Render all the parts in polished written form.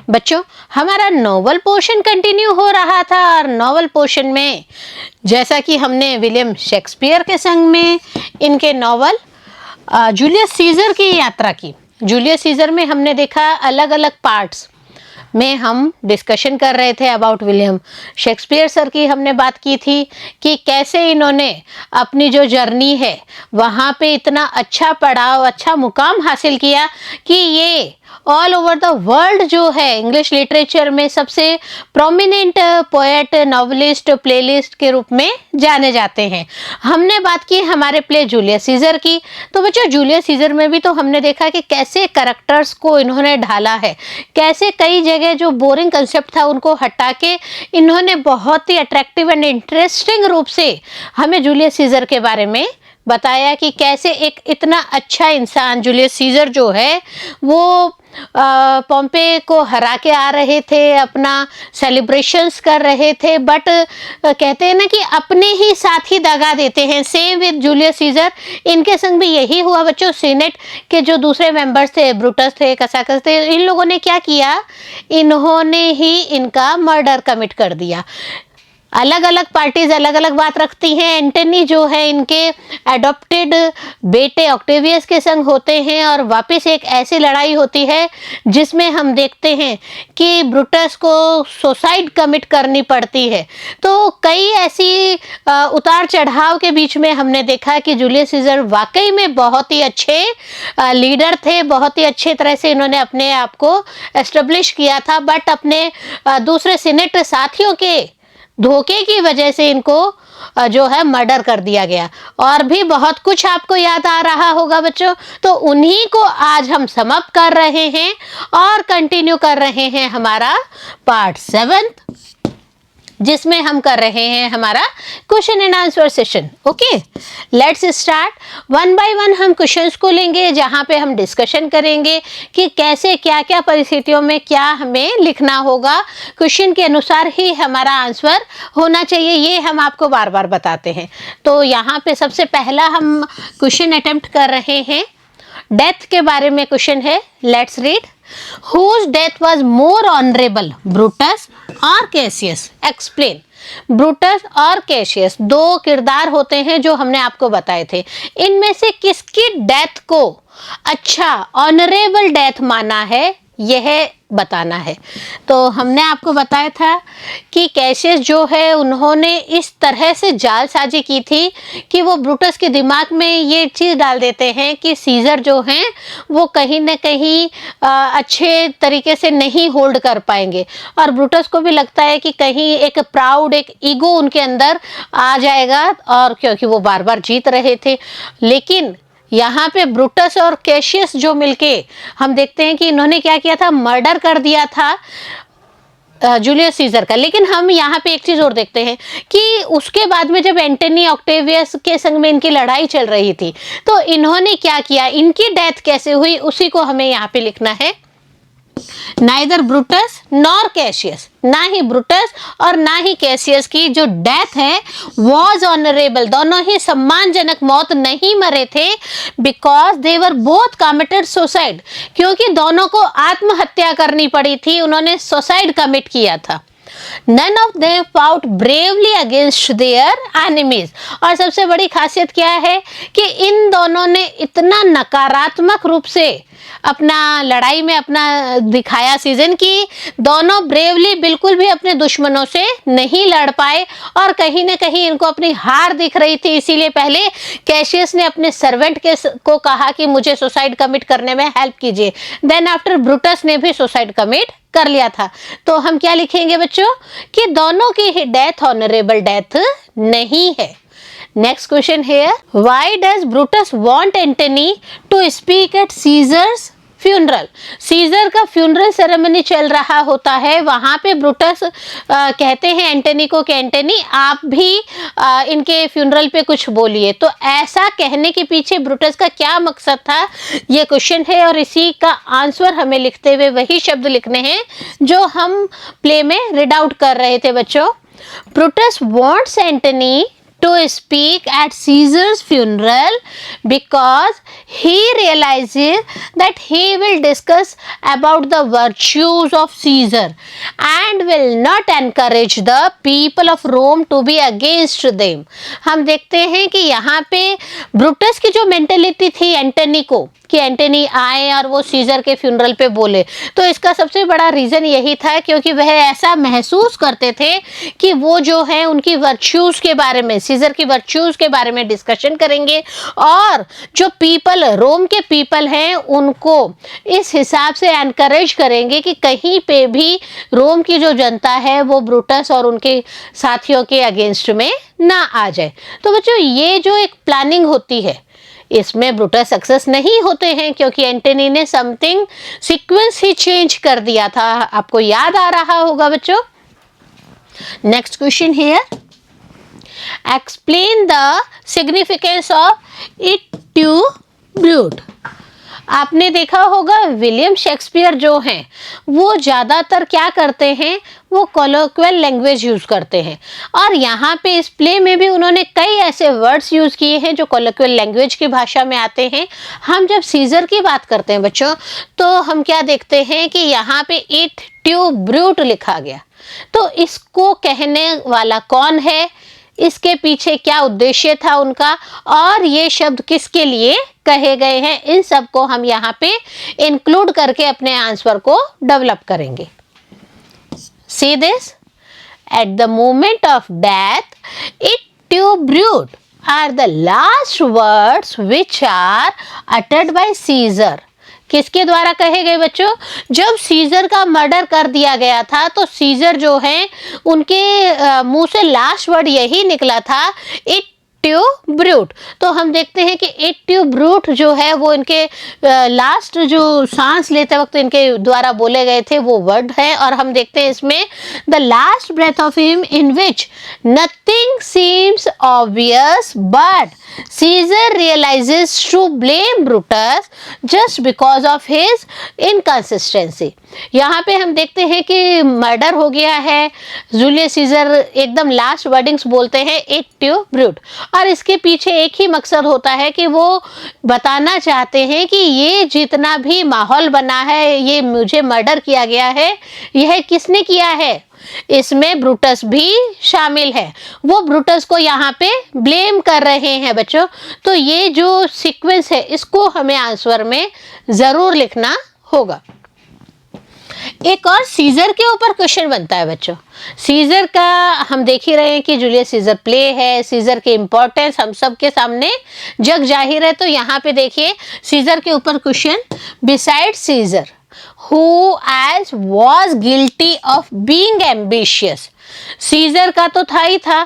बच्चों, हमारा novel portion continue हो रहा था और नॉवल पोर्शन में जैसा कि हमने विलियम शेक्सपियर के संग में इनके नॉवल जूलियस सीजर की यात्रा की। जूलियस सीजर में हमने देखा अलग अलग पार्ट्स में हम डिस्कशन कर रहे थे अबाउट विलियम शेक्सपियर सर की। हमने बात की थी कि कैसे इन्होंने अपनी जो जर्नी है वहाँ पे इतना अच्छा पड़ाव, अच्छा मुकाम हासिल किया कि ये ऑल ओवर द वर्ल्ड जो है इंग्लिश लिटरेचर में सबसे प्रोमिनेंट पोएट, नॉवलिस्ट, प्लेलिस्ट के रूप में जाने जाते हैं। हमने बात की हमारे प्ले जूलियस सीजर की। तो बच्चों, जूलियस सीजर में भी तो हमने देखा कि कैसे कैरेक्टर्स को इन्होंने ढाला है, कैसे कई जगह जो बोरिंग कंसेप्ट था उनको हटा के इन्होंने बहुत ही अट्रैक्टिव एंड इंटरेस्टिंग रूप से हमें जूलियस सीजर के बारे में बताया कि कैसे एक इतना अच्छा इंसान जूलियस सीजर जो है वो पोम्पे को हरा के आ रहे थे, अपना सेलिब्रेशंस कर रहे थे, बट कहते हैं ना कि अपने ही साथ ही दगा देते हैं। सेम विद जूलियस सीजर, इनके संग भी यही हुआ बच्चों। सीनेट के जो दूसरे मेंबर्स थे, ब्रूटस थे, कसाकस थे, इन लोगों ने क्या किया, इन्होंने ही इनका मर्डर कमिट कर दिया। अलग अलग पार्टीज अलग अलग बात रखती हैं। एंटनी जो है इनके एडॉप्टेड बेटे ऑक्टेवियस के संग होते हैं और वापस एक ऐसी लड़ाई होती है जिसमें हम देखते हैं कि ब्रूटस को सुसाइड कमिट करनी पड़ती है। तो कई ऐसी उतार चढ़ाव के बीच में हमने देखा कि जूलियस सीजर वाकई में बहुत ही अच्छे लीडर थे, बहुत ही अच्छे तरह से इन्होंने अपने आप को एस्टेब्लिश किया था, बट अपने दूसरे सीनेट साथियों के धोखे की वजह से इनको जो है मर्डर कर दिया गया। और भी बहुत कुछ आपको याद आ रहा होगा बच्चों। तो उन्हीं को आज हम समाप्त कर रहे हैं और कंटिन्यू कर रहे हैं हमारा पार्ट 7, जिसमें हम कर रहे हैं हमारा question and answer session. Okay, let's start. One by one हम क्वेश्चंस को लेंगे, जहां पे हम डिस्कशन करेंगे कि कैसे क्या क्या परिस्थितियों में क्या हमें लिखना होगा, क्वेश्चन के अनुसार ही हमारा आंसर होना चाहिए, ये हम आपको बार बार बताते हैं। तो यहाँ पे सबसे पहला हम क्वेश्चन अटेम्प्ट कर रहे हैं, डेथ के बारे में क्वेश्चन है। Let's read. Whose death was more honorable, Brutus or Cassius? Explain. Brutus और कैशियस दो किरदार होते हैं जो हमने आपको बताए थे। इनमें से किसकी डेथ को अच्छा ऑनरेबल डेथ माना है, यह बताना है। तो हमने आपको बताया था कि कैशियस जो है उन्होंने इस तरह से जालसाजी की थी कि वो ब्रूटस के दिमाग में ये चीज़ डाल देते हैं कि सीजर जो हैं वो कहीं ना कहीं अच्छे तरीके से नहीं होल्ड कर पाएंगे। और ब्रूटस को भी लगता है कि कहीं एक प्राउड, एक ईगो उनके अंदर आ जाएगा, और क्योंकि वो बार बार जीत रहे थे। लेकिन यहाँ पे ब्रूटस और कैशियस जो मिलके हम देखते हैं कि इन्होंने क्या किया था, मर्डर कर दिया था जूलियस सीजर का। लेकिन हम यहाँ पे एक चीज और देखते हैं कि उसके बाद में जब एंटनी ऑक्टेवियस के संग में इनकी लड़ाई चल रही थी तो इन्होंने क्या किया, इनकी डेथ कैसे हुई, उसी को हमें यहाँ पे लिखना है। नाइदर ब्रूटस नॉर कैशियस, ना ही ब्रूटस और ना ही कैशियस की जो डेथ है वॉज ऑनरेबल, दोनों ही सम्मानजनक मौत नहीं मरे थे, because they were both committed suicide, क्योंकि दोनों को आत्महत्या करनी पड़ी थी, उन्होंने सुसाइड कमिट किया था। None of them fought bravely against their enemies। और सबसे बड़ी खासियत क्या है कि इन दोनों ने इतना नकारात्मक रूप से अपना लड़ाई में अपना दिखाया सीजन की, दोनों ब्रेवली बिल्कुल भी अपने दुश्मनों से नहीं लड़ पाए और कहीं ना कहीं इनको अपनी हार दिख रही थी। इसीलिए पहले कैशियस ने अपने सर्वेंट को कहा कि मुझे सुसाइड कमिट करने में हेल्प कीजिए, देन आफ्टर ब्रूटस ने भी सुसाइड कमिट कर लिया था। तो हम क्या लिखेंगे बच्चों कि दोनों की ही डेथ ऑनरेबल डेथ नहीं है। Next question here, why does Brutus want Antony to speak at Caesar's funeral? Caesar का फ्यूनरल सेरेमनी चल रहा होता है, वहां पे ब्रूटस कहते हैं एंटनी को कि एंटनी आप भी इनके फ्यूनरल पे कुछ बोलिए। तो ऐसा कहने के पीछे ब्रूटस का क्या मकसद था, ये क्वेश्चन है, और इसी का आंसर हमें लिखते हुए वही शब्द लिखने हैं जो हम प्ले में रीड आउट कर रहे थे बच्चों। Brutus wants Antony to speak at Caesar's funeral because he realizes that he will discuss about the virtues of Caesar and will not encourage the people of Rome to be against them. हम देखते हैं कि यहाँ पे Brutus की जो mentality थी Antony को, कि एंटनी आए और वो सीजर के फ्यूनरल पे बोले, तो इसका सबसे बड़ा रीज़न यही था क्योंकि वह ऐसा महसूस करते थे कि वो जो है उनकी वर्च्यूज़ के बारे में, सीजर की वर्च्यूज़ के बारे में डिस्कशन करेंगे और जो पीपल, रोम के पीपल हैं, उनको इस हिसाब से एनकरेज करेंगे कि कहीं पे भी रोम की जो जनता है वो ब्रूटस और उनके साथियों के अगेंस्ट में ना आ जाए। तो बच्चों, ये जो एक प्लानिंग होती है इसमें ब्रूटस सक्सेस नहीं होते हैं क्योंकि एंटनी ने समथिंग सीक्वेंस ही चेंज कर दिया था। आपको याद आ रहा होगा बच्चों। Next question here, explain the significance of et tu Brute. आपने देखा होगा विलियम शेक्सपियर जो हैं वो ज़्यादातर क्या करते हैं, वो कोलोक्वियल लैंग्वेज यूज़ करते हैं और यहाँ पे इस प्ले में भी उन्होंने कई ऐसे वर्ड्स यूज़ किए हैं जो कोलोक्वियल लैंग्वेज की भाषा में आते हैं। हम जब सीजर की बात करते हैं बच्चों, तो हम क्या देखते हैं कि यहाँ पे इट टू ब्रूट लिखा गया, तो इसको कहने वाला कौन है, इसके पीछे क्या उद्देश्य था उनका, और ये शब्द किसके लिए कहे गए हैं, इन सब को हम यहाँ पे इंक्लूड करके अपने आंसर को डेवलप करेंगे। See this, at the moment of death, it to brute are the last words which are uttered by Caesar. किसके द्वारा कहे गए बच्चों? जब सीजर का मर्डर कर दिया गया था तो सीजर जो हैं उनके मुंह से लास्ट वर्ड यही निकला था, इट टू ब्रूट। तो हम देखते हैं कि इट टू ब्रूट जो है वो इनके लास्ट जो सांस लेते वक्त इनके द्वारा बोले गए थे वो वर्ड है। और हम देखते हैं इसमें the last breath of him in which nothing seems obvious but Caesar realises to blame Brutus just because of his inconsistency. यहाँ पे हम देखते हैं कि मर्डर हो गया है, जूलियस सीजर एकदम लास्ट वर्डिंग्स बोलते हैं इट टू ब्रूट, और इसके पीछे एक ही मकसद होता है कि वो बताना चाहते हैं कि ये जितना भी माहौल बना है, ये मुझे मर्डर किया गया है, यह किसने किया है, इसमें ब्रूटस भी शामिल है। वो ब्रूटस को यहाँ पे ब्लेम कर रहे हैं बच्चों। तो ये जो सीक्वेंस है इसको हमें आंसर में ज़रूर लिखना होगा। एक और सीजर के ऊपर क्वेश्चन बनता है बच्चों। सीजर का हम देख ही रहे हैं कि जूलियस सीजर प्ले है, सीजर की इम्पोर्टेंस हम सब के सामने जग जाहिर है। तो यहाँ पे देखिए सीजर के ऊपर question, beside Caesar who as was guilty of being ambitious। Caesar का तो था ही था,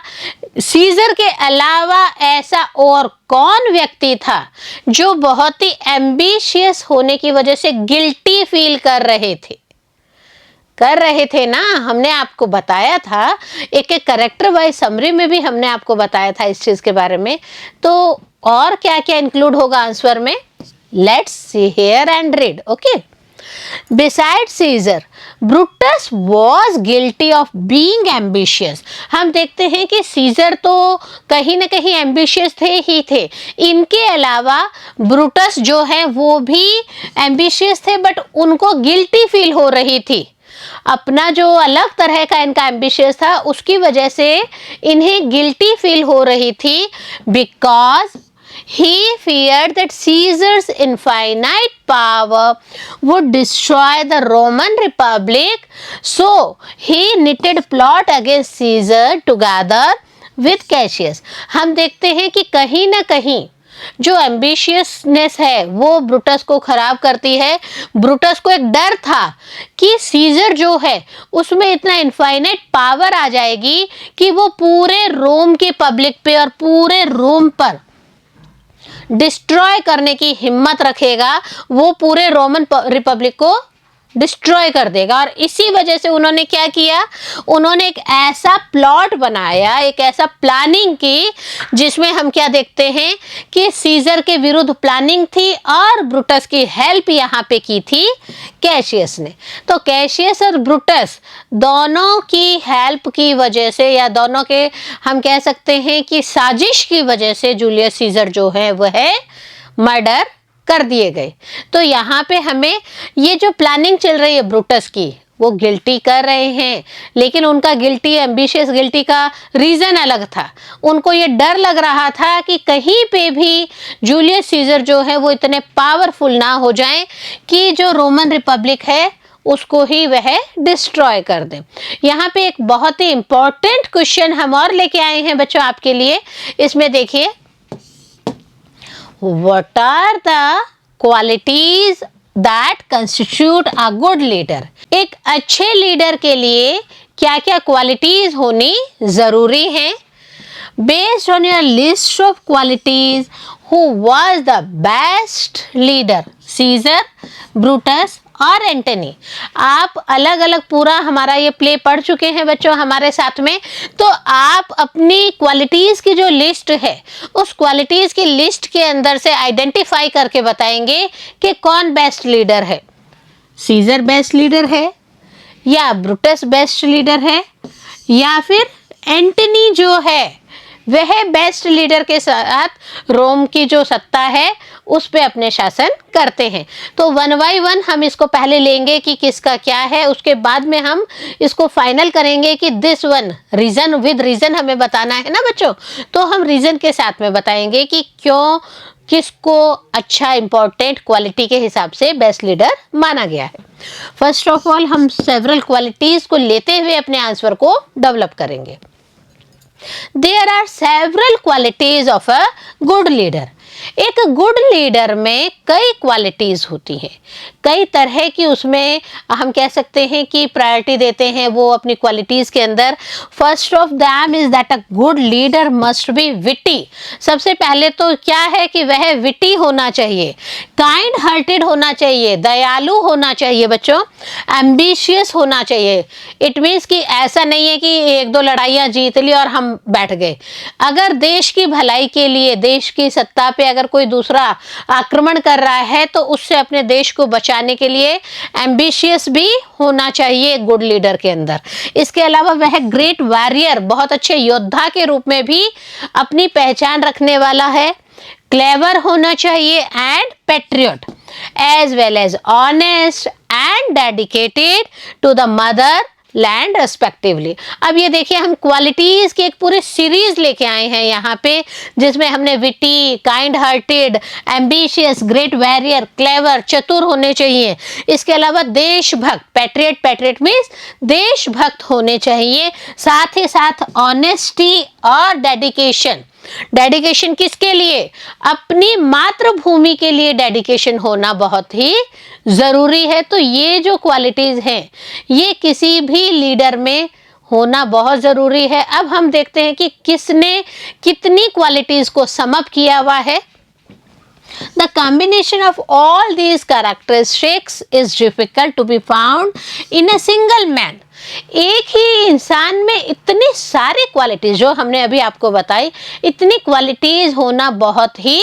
सीजर के अलावा ऐसा और कौन व्यक्ति था जो बहुत ही एम्बिशियस होने की वजह से गिल्टी फील कर रहे थे ना। हमने आपको बताया था, एक एक करेक्टर वाइज समरी में भी हमने आपको बताया था इस चीज के बारे में। तो और क्या क्या इंक्लूड होगा आंसर में, let's see here and read. Okay, Besides Caesar, Brutus was guilty of being ambitious। हम देखते हैं कि सीजर तो कहीं ना कहीं एम्बिशियस थे ही थे, इनके अलावा ब्रूटस जो है वो भी एम्बिशियस थे, बट उनको गिल्टी फील हो रही थी। अपना जो अलग तरह का इनका एम्बिशियस था उसकी वजह से इन्हें गिल्टी फील हो रही थी, because he feared that Caesar's infinite power would destroy the Roman Republic, so he knitted plot against Caesar together with Cassius। हम देखते हैं कि कहीं ना कहीं जो एम्बिशियसनेस है वो ब्रूटस को खराब करती है। ब्रूटस को एक डर था कि सीजर जो है उसमें इतना इनफाइनाइट पावर आ जाएगी कि वो पूरे रोम के पब्लिक पे और पूरे रोम पर डिस्ट्रॉय करने की हिम्मत रखेगा, वो पूरे रोमन रिपब्लिक को डिस्ट्रॉय कर देगा। और इसी वजह से उन्होंने क्या किया, उन्होंने एक ऐसा प्लॉट बनाया, एक ऐसा प्लानिंग की, जिसमें हम क्या देखते हैं कि सीजर के विरुद्ध प्लानिंग थी और ब्रूटस की हेल्प यहाँ पे की थी कैशियस ने। तो कैशियस और ब्रूटस दोनों की हेल्प की वजह से, या दोनों के हम कह सकते हैं कि साजिश की वजह से, जूलियस सीजर जो है वह मर्डर कर दिए गए। तो यहाँ पे हमें ये जो प्लानिंग चल रही है ब्रूटस की, वो गिल्टी कर रहे हैं, लेकिन उनका गिल्टी, एम्बिशियस गिल्टी का रीजन अलग था। उनको ये डर लग रहा था कि कहीं पे भी जूलियस सीजर जो है वो इतने पावरफुल ना हो जाएं कि जो रोमन रिपब्लिक है उसको ही वह डिस्ट्रॉय कर दे। यहाँ पे एक बहुत ही इंपॉर्टेंट क्वेश्चन हम और लेके आए हैं बच्चों आपके लिए। इसमें देखिए, what are the qualities that constitute a good leader? एक अच्छे लीडर के लिए क्या क्या क्वालिटीज होनी जरूरी है? Based on your list of qualities, who was the best leader? Caesar, Brutus और एंटनी। आप अलग अलग पूरा हमारा ये प्ले पढ़ चुके हैं बच्चों हमारे साथ में। तो आप अपनी क्वालिटीज की जो लिस्ट है, उस क्वालिटीज की लिस्ट के अंदर से आइडेंटिफाई करके बताएंगे कि कौन बेस्ट लीडर है। सीजर बेस्ट लीडर है, या ब्रूटस बेस्ट लीडर है, या फिर एंटनी जो है वह बेस्ट लीडर के साथ रोम की जो सत्ता है उस पे अपने शासन करते हैं। तो वन बाय वन हम इसको पहले लेंगे कि किसका क्या है, उसके बाद में हम इसको फाइनल करेंगे कि this one, reason with reason हमें बताना है ना बच्चों। तो हम रीजन के साथ में बताएंगे कि क्यों किसको अच्छा इंपॉर्टेंट क्वालिटी के हिसाब से बेस्ट लीडर माना गया है। फर्स्ट ऑफ ऑल हम सेवरल क्वालिटीज को लेते हुए अपने आंसर को डेवलप करेंगे। There are several qualities of a good leader. एक गुड लीडर में कई क्वालिटीज होती हैं, कई तरह की उसमें हम कह सकते हैं कि प्रायोरिटी देते हैं वो अपनी क्वालिटीज के अंदर। First of them is that a good leader must be witty. सबसे पहले तो क्या है कि वह विटी होना चाहिए, काइंड हार्टेड होना चाहिए, दयालु होना चाहिए बच्चों, एम्बिशियस होना चाहिए। इट मीन्स कि ऐसा नहीं है कि एक दो लड़ाइयाँ जीत ली और हम बैठ गए। अगर देश की भलाई के लिए, देश की सत्ता पे अगर कोई दूसरा आक्रमण कर रहा है तो उससे अपने देश को बचाने के लिए एम्बिशियस भी होना चाहिए गुड लीडर के अंदर। इसके अलावा वह ग्रेट वॉरियर, बहुत अच्छे योद्धा के रूप में भी अपनी पहचान रखने वाला है। क्लेवर होना चाहिए and patriot, as well as honest and dedicated to the motherland respectively. अब ये देखिए, हम क्वालिटीज की एक पूरी सीरीज लेके आए हैं यहाँ पे, जिसमें हमने witty, kind hearted, ambitious, great warrior, clever, चतुर होने चाहिए। इसके अलावा देशभक्त, पैट्रियट, पैट्रियट मीन्स देशभक्त होने चाहिए। साथ ही साथ ऑनेस्टी और डेडिकेशन। डेडिकेशन किसके लिए? अपनी मातृभूमि के लिए डेडिकेशन होना बहुत ही जरूरी है। तो ये जो क्वालिटीज हैं ये किसी भी लीडर में होना बहुत जरूरी है। अब हम देखते हैं कि किसने कितनी क्वालिटीज को सम अप किया हुआ है। The combination of all these characteristics is difficult to be found in a single man. एक ही इंसान में इतनी सारी क्वालिटीज जो हमने अभी आपको बताई, इतनी क्वालिटीज होना बहुत ही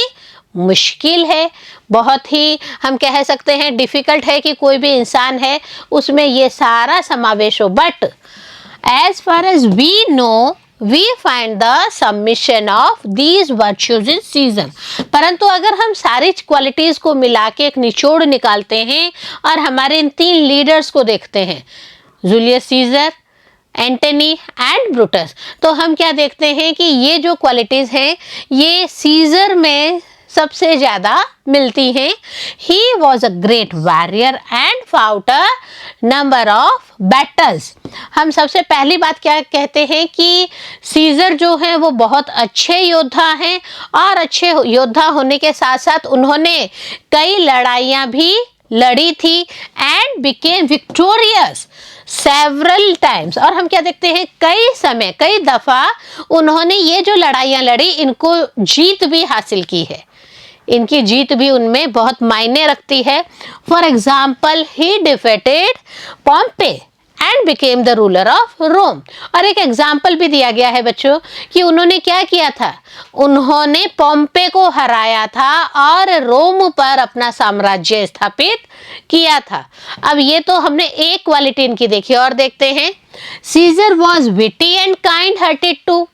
मुश्किल है, बहुत ही हम कह सकते हैं डिफिकल्ट है कि कोई भी इंसान है उसमें ये सारा समावेश हो। But as far as we know we find the submission of these virtues in Caesar। परंतु अगर हम सारी क्वालिटीज को मिला के एक निचोड़ निकालते हैं और हमारे इन तीन लीडर्स को देखते हैं, Julius Caesar, Antony and Brutus, तो हम क्या देखते हैं कि ये जो क्वालिटीज हैं ये सीजर में सबसे ज्यादा मिलती हैं। He was a great warrior and fought a number of battles. हम सबसे पहली बात क्या कहते हैं कि सीजर जो है वो बहुत अच्छे योद्धा हैं, और अच्छे योद्धा होने के साथ साथ उन्होंने कई लड़ाइयाँ भी लड़ी थी and became victorious several times. और हम क्या देखते हैं, कई समय, कई दफा उन्होंने ये जो लड़ाइयाँ लड़ी इनको जीत भी हासिल की है। इनकी जीत भी उनमें बहुत मायने रखती है। For example he defeated Pompey and became the ruler of Rome. और एक एग्जाम्पल भी दिया गया है बच्चों कि उन्होंने क्या किया था, उन्होंने पॉम्पे को हराया था और रोम पर अपना साम्राज्य स्थापित किया था। अब ये तो हमने एक क्वालिटी इनकी देखी, और देखते हैं। Caesar was witty and kind hearted too.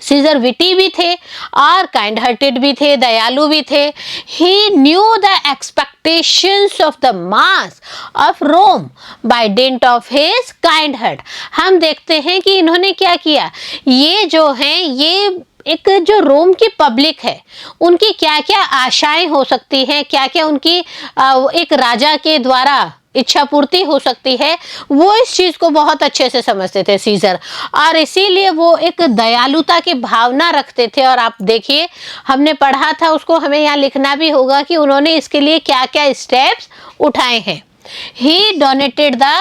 Caesar witty भी थे और काइंड हार्टेड भी थे, दयालु भी थे। He knew the expectations of the mass of Rome by dint of his kind heart. हम देखते हैं कि इन्होंने क्या किया, ये जो हैं ये एक जो रोम की पब्लिक है उनकी क्या क्या आशाएं हो सकती हैं, क्या क्या उनकी एक राजा के द्वारा इच्छा पूर्ति हो सकती है, वो इस चीज को बहुत अच्छे से समझते थे सीजर, और इसीलिए वो एक दयालुता की भावना रखते थे। और आप देखिए हमने पढ़ा था उसको, हमें यहाँ लिखना भी होगा कि उन्होंने इसके लिए क्या क्या स्टेप्स उठाए हैं। He donated the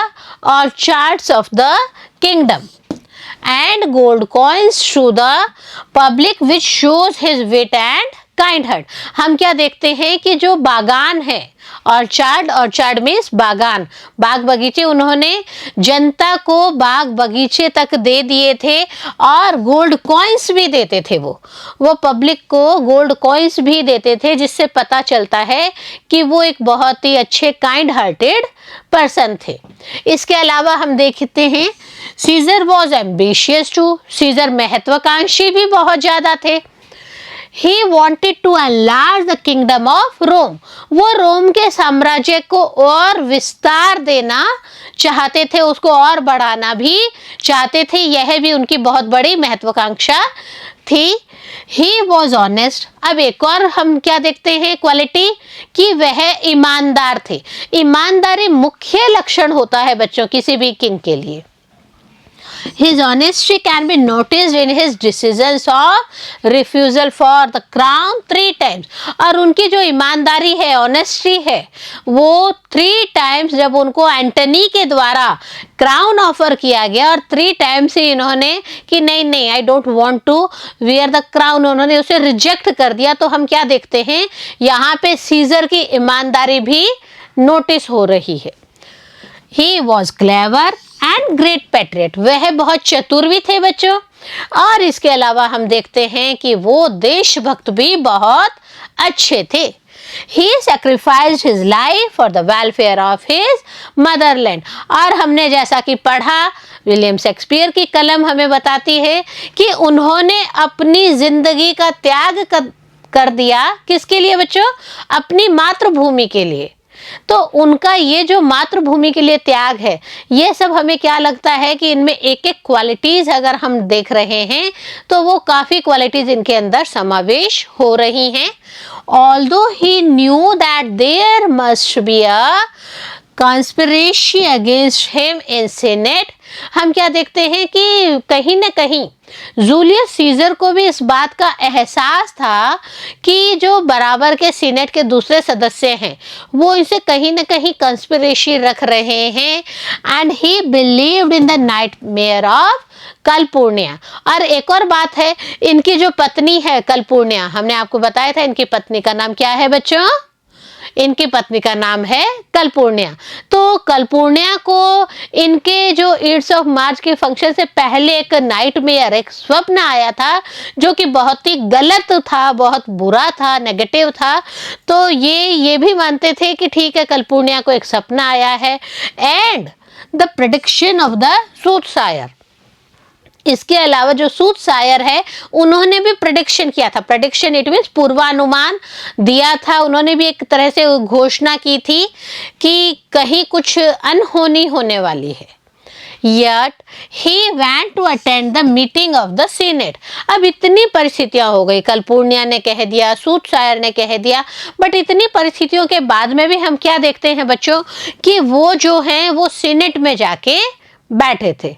orchards of the kingdom and gold coins to the public which shows his wit and kind heart। हम क्या देखते हैं कि जो बागान है, ऑर्चार्ड मीन्स बागान, बाग बगीचे, उन्होंने जनता को बाग बगीचे तक दे दिए थे और गोल्ड कॉइन्स भी देते थे। वो पब्लिक को गोल्ड कॉइन्स भी देते थे, जिससे पता चलता है कि वो एक बहुत ही अच्छे काइंड हार्टेड पर्सन थे। इसके अलावा हम देखते हैं Caesar was ambitious too. Caesar महत्वाकांक्षी भी बहुत ज्यादा थे। He wanted to enlarge the kingdom of Rome। वो रोम के साम्राज्य को और विस्तार देना चाहते थे, उसको और बढ़ाना भी चाहते थे, यह भी उनकी बहुत बड़ी महत्वाकांक्षा थी। He was honest। अब एक और हम क्या देखते हैं क्वालिटी, कि वह ईमानदार थे। ईमानदारी मुख्य लक्षण होता है बच्चों किसी भी किंग के लिए। His honesty can be noticed in his decisions of refusal for the crown 3 times। और उनकी जो ईमानदारी है, ऑनेस्टी है, वो 3 टाइम्स जब उनको एंटनी के द्वारा क्राउन ऑफर किया गया और 3 टाइम्स ही इन्होंने कि नहीं I don't want to wear the crown, उन्होंने उसे रिजेक्ट कर दिया। तो हम क्या देखते हैं यहाँ पे सीजर की ईमानदारी भी नोटिस हो रही है। He was clever and great patriot। वह बहुत चतुर भी थे बच्चों, और इसके अलावा हम देखते हैं कि वो देशभक्त भी बहुत अच्छे थे। He sacrificed his life for the welfare of his motherland। और हमने जैसा कि पढ़ा, विलियम शेक्सपियर की कलम हमें बताती है कि उन्होंने अपनी जिंदगी का त्याग कर दिया। किसके लिए बच्चों? अपनी मातृभूमि के लिए। तो उनका ये जो मातृभूमि के लिए त्याग है, ये सब हमें क्या लगता है कि इनमें एक एक क्वालिटीज अगर हम देख रहे हैं तो वो काफी क्वालिटीज इनके अंदर समावेश हो रही हैं। Although he knew that there must be a conspiracy against him in Senate. हम क्या देखते हैं कि कहीं ना कहीं जूलियस सीजर को भी इस बात का एहसास था कि जो बराबर के सीनेट के दूसरे सदस्य हैं वो इसे कहीं ना कहीं कंस्पिरेसी रख रहे हैं। And he believed in the nightmare of Calpurnia. और एक और बात है, इनकी जो पत्नी है कलपूर्णिया, हमने आपको बताया था इनकी पत्नी का नाम क्या है बच्चों? इनकी पत्नी का नाम है कलपूर्णिया। तो कलपूर्णिया को इनके जो इड्स ऑफ मार्च के फंक्शन से पहले एक नाइटमेयर, एक स्वप्न आया था जो कि बहुत ही गलत था, बहुत बुरा था, नेगेटिव था। तो ये भी मानते थे कि ठीक है कलपूर्णिया को एक सपना आया है। And the prediction of the soothsayer, इसके अलावा जो सूटसायर है उन्होंने भी प्रेडिक्शन किया था। प्रेडिक्शन इट मीन्स पूर्वानुमान दिया था। उन्होंने भी एक तरह से घोषणा की थी कि कहीं कुछ अनहोनी होने वाली है। Yet he went to attend the meeting of the Senate। अब इतनी परिस्थितियां हो गई, कलपूर्णिया ने कह दिया, सूटसायर ने कह दिया, बट इतनी परिस्थितियों के बाद में भी हम क्या देखते हैं बच्चों कि वो जो हैं वो सीनेट में जाके बैठे थे।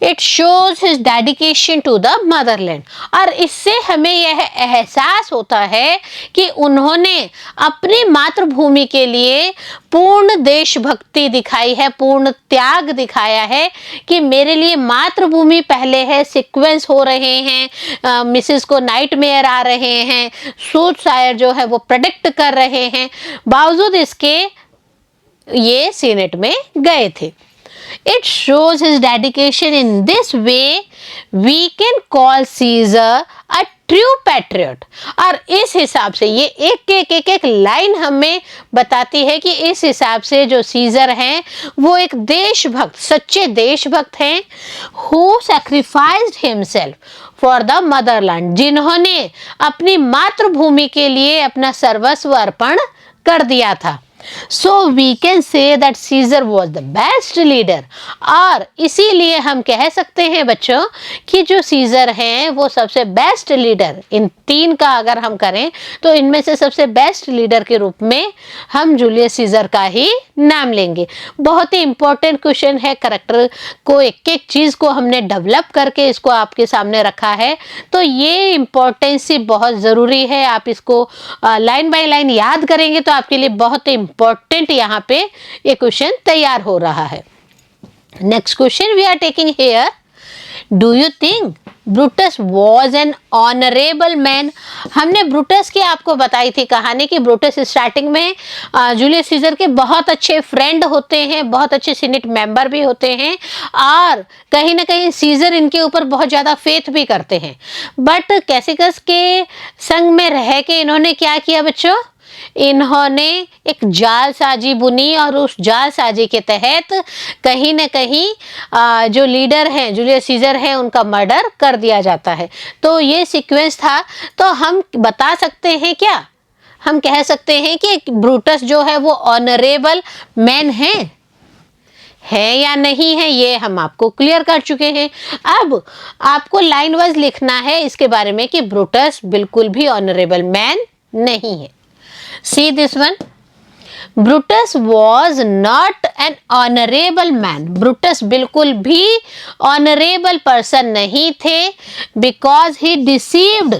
It shows his dedication to the motherland. और इससे हमें यह एहसास होता है कि उन्होंने अपनी मातृभूमि के लिए पूर्ण देशभक्ति दिखाई है, पूर्ण त्याग दिखाया है कि मेरे लिए मातृभूमि पहले है। सीक्वेंस हो रहे हैं, मिसेस को नाइटमेयर आ रहे हैं, सूटसायर जो है वो प्रेडिक्ट कर रहे हैं, बावजूद इसके ये सीनेट में गए थे। It shows his dedication. In this way, we can call Caesar a true patriot. और इस हिसाब से ये एक लाइन हमें बताती है कि इस हिसाब से जो सीजर हैं वो एक देशभक्त, सच्चे देशभक्त हैं। Who sacrificed himself for the motherland, जिन्होंने अपनी मातृभूमि के लिए अपना सर्वस्व अर्पण कर दिया था। So we can say that Caesar was the best leader. और इसीलिए हम कह सकते हैं बच्चों कि जो सीजर हैं वो सबसे बेस्ट लीडर, इन तीन का अगर हम करें तो इनमें से सबसे बेस्ट लीडर के रूप में हम जूलियस सीजर का ही नाम लेंगे। बहुत ही इंपॉर्टेंट क्वेश्चन है, करेक्टर को एक एक चीज को हमने डेवलप करके इसको आपके सामने रखा है, तो ये इंपॉर्टेंसी बहुत जरूरी है। आप इसको लाइन बाय लाइन याद करेंगे तो आपके लिए बहुत इंपॉर्टेंट यहाँ पे ये क्वेश्चन तैयार हो रहा है। Next question we are taking here, do you think Brutus was an honourable man? हमने ब्रूटस की आपको बताई थी कहानी कि ब्रूटस स्टार्टिंग में जूलियस सीजर के बहुत अच्छे फ्रेंड होते हैं, बहुत अच्छे सीनेट मेंबर भी होते हैं और कहीं ना कहीं सीजर इनके ऊपर बहुत ज़्यादा फेथ भी करते हैं। बट कैसिकस के संग में रह के इन्होंने क्या किया बच्चों, इन्होंने एक जालसाजी बुनी और उस जालसाजी के तहत कहीं न कहीं जो लीडर हैं जूलियस सीजर हैं उनका मर्डर कर दिया जाता है। तो ये सीक्वेंस था। तो हम बता सकते हैं क्या, हम कह सकते हैं कि ब्रूटस जो है वो ऑनरेबल मैन है या नहीं है, ये हम आपको क्लियर कर चुके हैं। अब आपको लाइन वाइज लिखना है इसके बारे में कि ब्रूटस बिल्कुल भी ऑनरेबल मैन नहीं है। See this one. Brutus was not an honorable man. Brutus बिल्कुल भी honorable person नहीं थे, because he deceived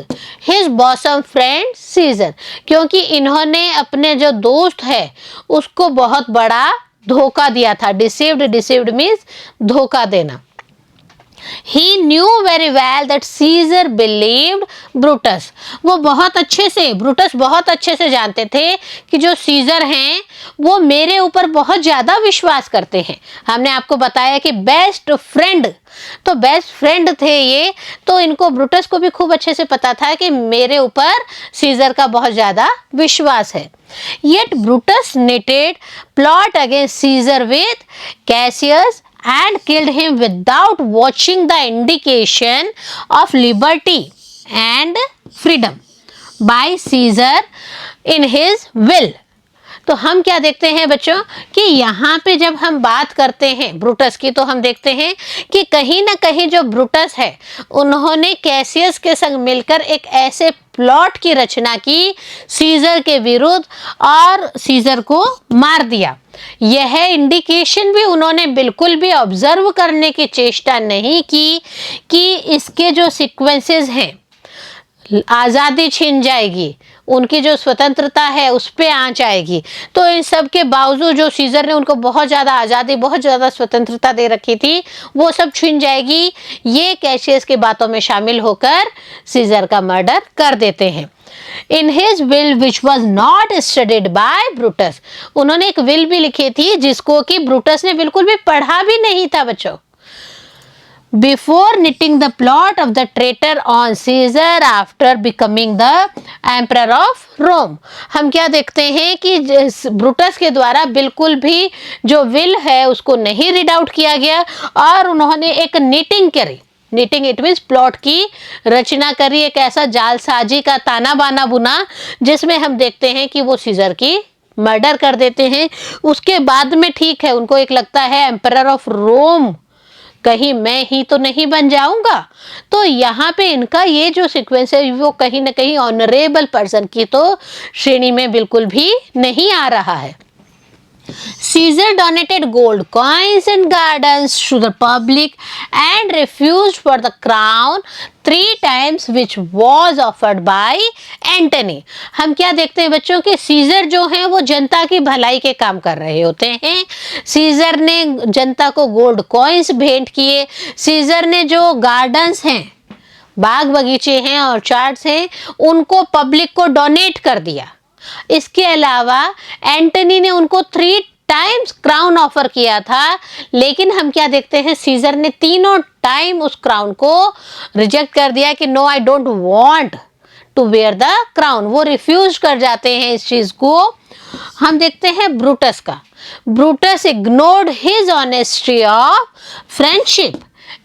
his bosom friend Caesar. क्योंकि इन्होंने अपने जो दोस्त है उसको बहुत बड़ा धोखा दिया था। Deceived means धोखा देना। He knew very well that Caesar believed Brutus. वो बहुत अच्छे से, ब्रूटस बहुत अच्छे से जानते थे कि जो सीजर हैं वो मेरे ऊपर बहुत ज़्यादा विश्वास करते हैं। हमने आपको बताया कि बेस्ट फ्रेंड, तो बेस्ट फ्रेंड थे ये, तो इनको ब्रूटस को भी खूब अच्छे से पता था कि मेरे ऊपर सीजर का बहुत ज़्यादा विश्वास है। Yet Brutus knitted plot against Caesar with Cassius and killed him without watching the indication of liberty and freedom by Caesar in his will. तो हम क्या देखते हैं बच्चों कि यहाँ पे जब हम बात करते हैं ब्रूटस की, तो हम देखते हैं कि कहीं ना कहीं जो ब्रूटस है उन्होंने कैसियस के संग मिलकर एक ऐसे प्लॉट की रचना की सीजर के विरुद्ध और सीजर को मार दिया। यह इंडिकेशन भी उन्होंने बिल्कुल भी ऑब्जर्व करने की चेष्टा नहीं की कि इसके जो सीक्वेंसेस हैं आज़ादी छीन जाएगी, उनकी जो स्वतंत्रता है उस पे आंच आएगी। तो इन सब के बावजूद जो सीजर ने उनको बहुत ज़्यादा आज़ादी, बहुत ज़्यादा स्वतंत्रता दे रखी थी, वो सब छीन जाएगी, ये कैशियस की बातों में शामिल होकर सीजर का मर्डर कर देते हैं। In his will which was not studied by Brutus, उन्होंने एक विल भी लिखी थी जिसको कि ब्रूटस ने बिल्कुल भी पढ़ा भी नहीं था बच्चों। Before knitting the plot of the traitor on Caesar after becoming the emperor of Rome, हम क्या देखते हैं कि ब्रूटस के द्वारा बिल्कुल भी जो विल है उसको नहीं रीड आउट किया गया और उन्होंने एक नीटिंग करी। नीटिंग इट मीन्स प्लॉट की रचना करी, एक ऐसा जालसाजी का ताना बाना बुना जिसमें हम देखते हैं कि वो सीजर की मर्डर कर देते हैं। उसके बाद में ठीक है उनको एक लगता है एम्परर ऑफ रोम कहीं मैं ही तो नहीं बन जाऊंगा। तो यहाँ पे इनका ये जो सीक्वेंस है वो कहीं ना कहीं ऑनरेबल पर्सन की तो श्रेणी में बिल्कुल भी नहीं आ रहा है। Caesar donated gold coins and gardens to the public and refused for the crown 3 times which was offered by Antony. हम क्या देखते हैं बच्चों के सीजर जो हैं वो जनता की भलाई के काम कर रहे होते हैं। सीजर ने जनता को गोल्ड कॉइन्स भेंट किए। सीजर ने जो गार्डन्स हैं, बाग बगीचे हैं और चार्ट्स हैं, उनको पब्लिक को डोनेट कर दिया। इसके अलावा एंटनी ने उनको 3 टाइम्स क्राउन ऑफर किया था, लेकिन हम क्या देखते हैं, सीजर ने 3 टाइम उस क्राउन को रिजेक्ट कर दिया कि no I don't want to wear the crown. वो रिफ्यूज कर जाते हैं इस चीज को। हम देखते हैं ब्रूटस का। Brutus ignored his honesty of friendship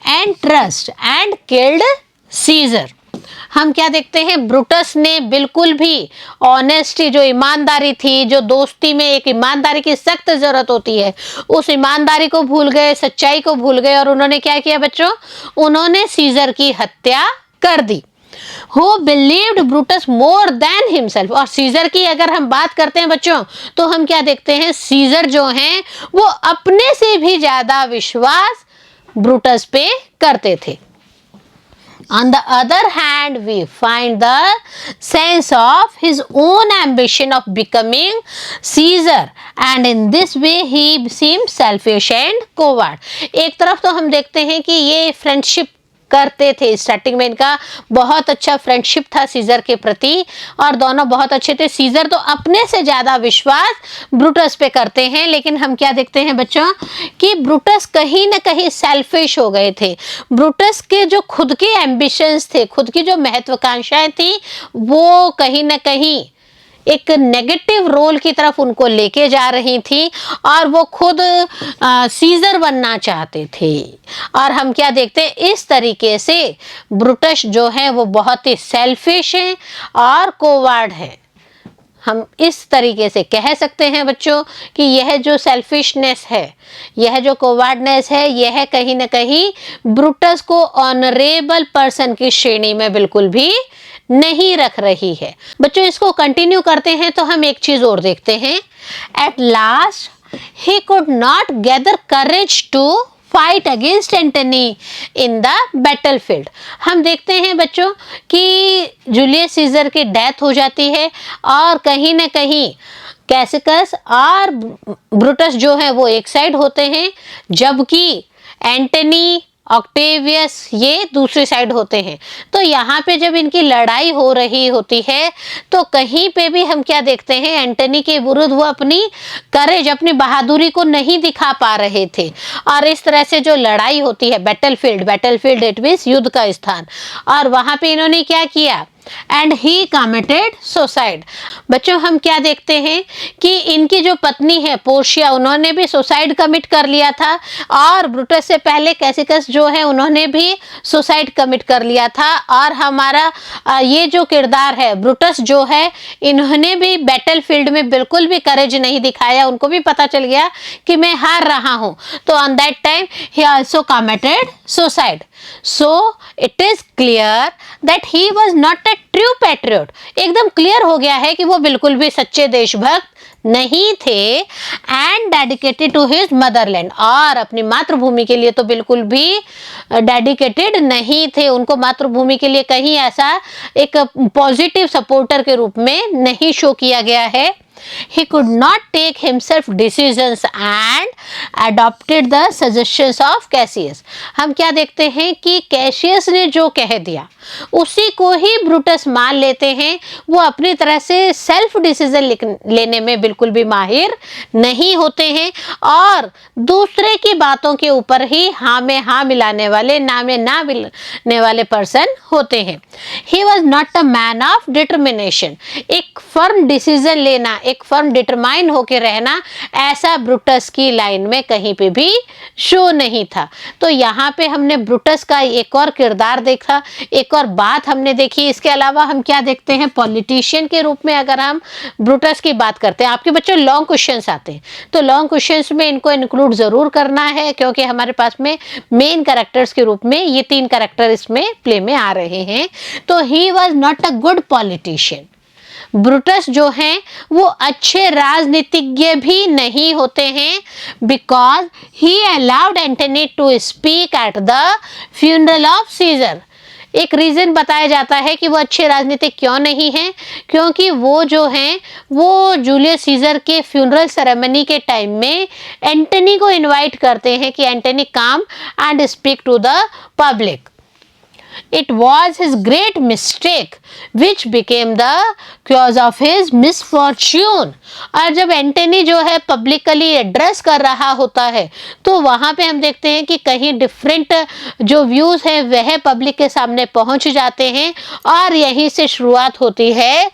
and trust and killed Caesar. हम क्या देखते हैं, ब्रूटस ने बिल्कुल भी ऑनेस्टी, जो ईमानदारी थी, जो दोस्ती में एक ईमानदारी की सख्त जरूरत होती है, उस ईमानदारी को भूल गए, सच्चाई को भूल गए और उन्होंने क्या किया बच्चों, उन्होंने सीजर की हत्या कर दी। Who believed Brutus more than himself। और सीजर की अगर हम बात करते हैं बच्चों, तो हम क्या देखते हैं, सीजर जो हैं वो अपने से भी ज्यादा विश्वास ब्रूटस पे करते थे। On the other hand, we find the sense of his own ambition of becoming Caesar, and in this way he seemed selfish and coward। एक तरफ तो हम देखते हैं कि ये फ्रेंडशिप करते थे, स्टार्टिंग में इनका बहुत अच्छा फ्रेंडशिप था सीजर के प्रति और दोनों बहुत अच्छे थे। सीजर तो अपने से ज्यादा विश्वास ब्रूटस पे करते हैं, लेकिन हम क्या देखते हैं बच्चों कि ब्रूटस कहीं ना कहीं सेल्फिश हो गए थे। ब्रूटस के जो खुद के एम्बिशंस थे, खुद की जो महत्वाकांक्षाएं थी, वो कहीं ना कहीं एक नेगेटिव रोल की तरफ उनको लेके जा रही थी और वो खुद सीजर बनना चाहते थे। और हम क्या देखते हैं, इस तरीके से ब्रूटस जो है वो बहुत ही सेल्फिश है और कोवार्ड है। हम इस तरीके से कह सकते हैं बच्चों कि यह जो सेल्फिशनेस है, यह जो कोवार्डनेस है, यह कहीं ना कहीं ब्रूटस को ऑनरेबल पर्सन की श्रेणी में बिल्कुल भी नहीं रख रही है। बच्चों इसको कंटिन्यू करते हैं तो हम एक चीज और देखते हैं। At last he could not gather courage to fight against Antony in the battlefield. हम देखते हैं बच्चों कि जूलियस सीजर की डेथ हो जाती है और कहीं ना कहीं कैसिकस और ब्रूटस जो है वो एक साइड होते हैं, जबकि एंटनी, ऑक्टेवियस ये दूसरी साइड होते हैं। तो यहाँ पे जब इनकी लड़ाई हो रही होती है तो कहीं पे भी हम क्या देखते हैं, एंटनी के विरुद्ध वो अपनी करेज, अपनी बहादुरी को नहीं दिखा पा रहे थे। और इस तरह से जो लड़ाई होती है, बैटलफील्ड इट मींस युद्ध का स्थान, और वहाँ पे इन्होंने क्या किया, एंड ही कमिटेड सुसाइड। बच्चों हम क्या देखते हैं कि इनकी जो पत्नी है पोर्शिया, उन्होंने भी सुसाइड कमिट कर लिया था और ब्रूटस से पहले कैसिकस जो है उन्होंने भी सुसाइड कमिट कर लिया था। और हमारा ये जो किरदार है ब्रूटस जो है, इन्होंने भी बैटलफील्ड में बिल्कुल भी करेज नहीं दिखाया। उनको भी पता चल गया कि मैं हार रहा हूं, तो on that time he also committed suicide. So it is clear that he was not a true patriot। एकदम क्लियर हो गया है कि वो बिल्कुल भी सच्चे देशभक्त नहीं थे। And dedicated to his motherland, और अपनी मातृभूमि के लिए तो बिल्कुल भी डेडिकेटेड नहीं थे। उनको मातृभूमि के लिए कहीं ऐसा एक पॉजिटिव सपोर्टर के रूप में नहीं शो किया गया है। He could not take himself decisions and adopted the suggestions of Cassius। हम क्या देखते हैं कि कैशियस ने जो कह दिया उसी को ही ब्रूटस मान लेते हैं। वो अपनी तरह से सेल्फ डिसीजन लेने में बिल्कुल भी माहिर नहीं होते हैं और दूसरे की बातों के ऊपर ही हाँ में हाँ मिलाने वाले, ना में ना मिलाने वाले पर्सन होते हैं। He was not a man of determination। एक फर्म डिसीजन लेना, एक फर्म डिटरमाइन होके रहना, ऐसा ब्रूटस की लाइन में कहीं पे भी शो नहीं था। तो यहाँ पे हमने ब्रूटस का एक और किरदार देखा, एक और बात हमने देखी। इसके अलावा हम क्या देखते हैं, पॉलिटिशियन के रूप में अगर हम ब्रूटस की बात करते हैं, आपके बच्चों लॉन्ग क्वेश्चंस आते हैं तो लॉन्ग क्वेश्चंस में इनको इंक्लूड जरूर करना है, क्योंकि हमारे पास में मेन कैरेक्टर्स के रूप में ये 3 कैरेक्टर इसमें प्ले में आ रहे हैं। तो he was not a good politician. Brutus जो हैं वो अच्छे राजनीतिज्ञ भी नहीं होते हैं, because he allowed Antony to speak at the funeral of Caesar. एक रीज़न बताया जाता है कि वो अच्छे राजनीतिक क्यों नहीं हैं, क्योंकि वो जो हैं वो जूलियस सीजर के फ्यूनरल सेरेमनी के टाइम में एंटनी को इनवाइट करते हैं कि Antony come and speak to the public. It was his great mistake which became the cause of his misfortune। और जब एंटनी जो है पब्लिकली एड्रेस कर रहा होता है तो वहाँ पे हम देखते हैं कि कहीं डिफरेंट जो व्यूज़ हैं वह पब्लिक के सामने पहुँच जाते हैं और यहीं से शुरुआत होती है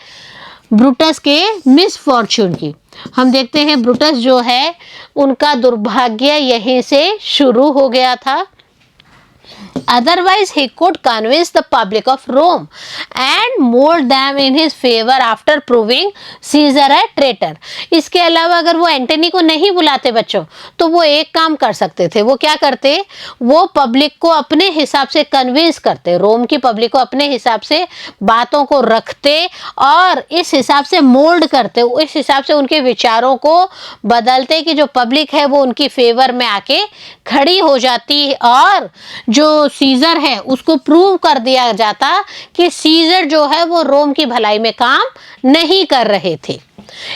ब्रूटस के मिसफॉर्च्यून की। हम देखते हैं ब्रूटस जो है उनका दुर्भाग्य यहीं से शुरू हो गया था। Otherwise, he could convince the public of Rome and mold them in his favor after proving Caesar a traitor। इसके अलावा अगर वो एंटनी को नहीं बुलाते बच्चों, तो वो एक काम कर सकते थे। वो क्या करते? वो पब्लिक को अपने हिसाब से कन्विंस करते, रोम की पब्लिक को अपने हिसाब से बातों को रखते और इस हिसाब से मोल्ड करते, इस हिसाब से उनके विचारों को बदलते कि जो पब्लिक है वो उनकी फेवर में आके खड़ी हो जाती और जो सीजर है उसको प्रूव कर दिया जाता कि सीजर जो है वो रोम की भलाई में काम नहीं कर रहे थे।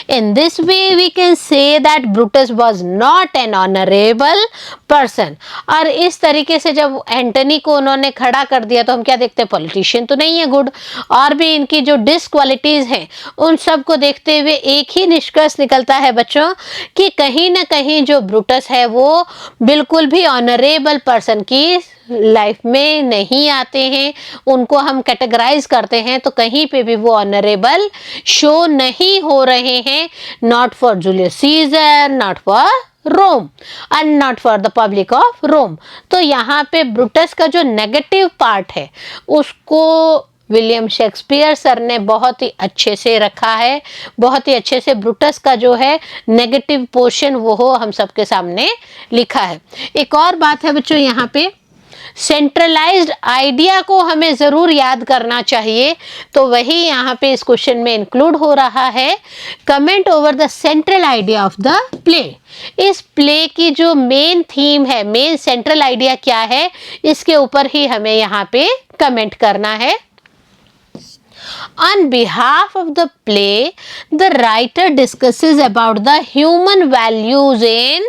In this way we can say that Brutus was not an honorable person। और इस तरीके से जब एंटनी को उन्होंने खड़ा कर दिया तो हम क्या देखते हैं? पॉलिटिशियन तो नहीं है गुड, और भी इनकी जो डिसक्वालिटीज हैं उन सब को देखते हुए एक ही निष्कर्ष निकलता है बच्चों कि कहीं ना कहीं जो ब्रूटस है वो बिल्कुल भी ऑनरेबल पर्सन की लाइफ में नहीं आते हैं। उनको हम कैटेगराइज करते हैं तो कहीं पे भी वो ऑनरेबल शो नहीं हो रहे हैं, not for Julius Caesar, not for Rome and not for the public of Rome. तो यहाँ पे ब्रूटस का जो नेगेटिव पार्ट है उसको विलियम शेक्सपियर सर ने बहुत ही अच्छे से रखा है, बहुत ही अच्छे से ब्रूटस का जो है नेगेटिव पोर्शन वो हम सबके सामने लिखा है। एक और बात है बच्चों, यहाँ पे सेंट्रलाइज्ड आइडिया को हमें ज़रूर याद करना चाहिए, तो वही यहाँ पे इस क्वेश्चन में इंक्लूड हो रहा है। Comment over the central idea of the play. इस प्ले की जो मेन थीम है, मेन सेंट्रल आइडिया क्या है, इसके ऊपर ही हमें यहाँ पे कमेंट करना है। On behalf of the play, the writer discusses about the human values in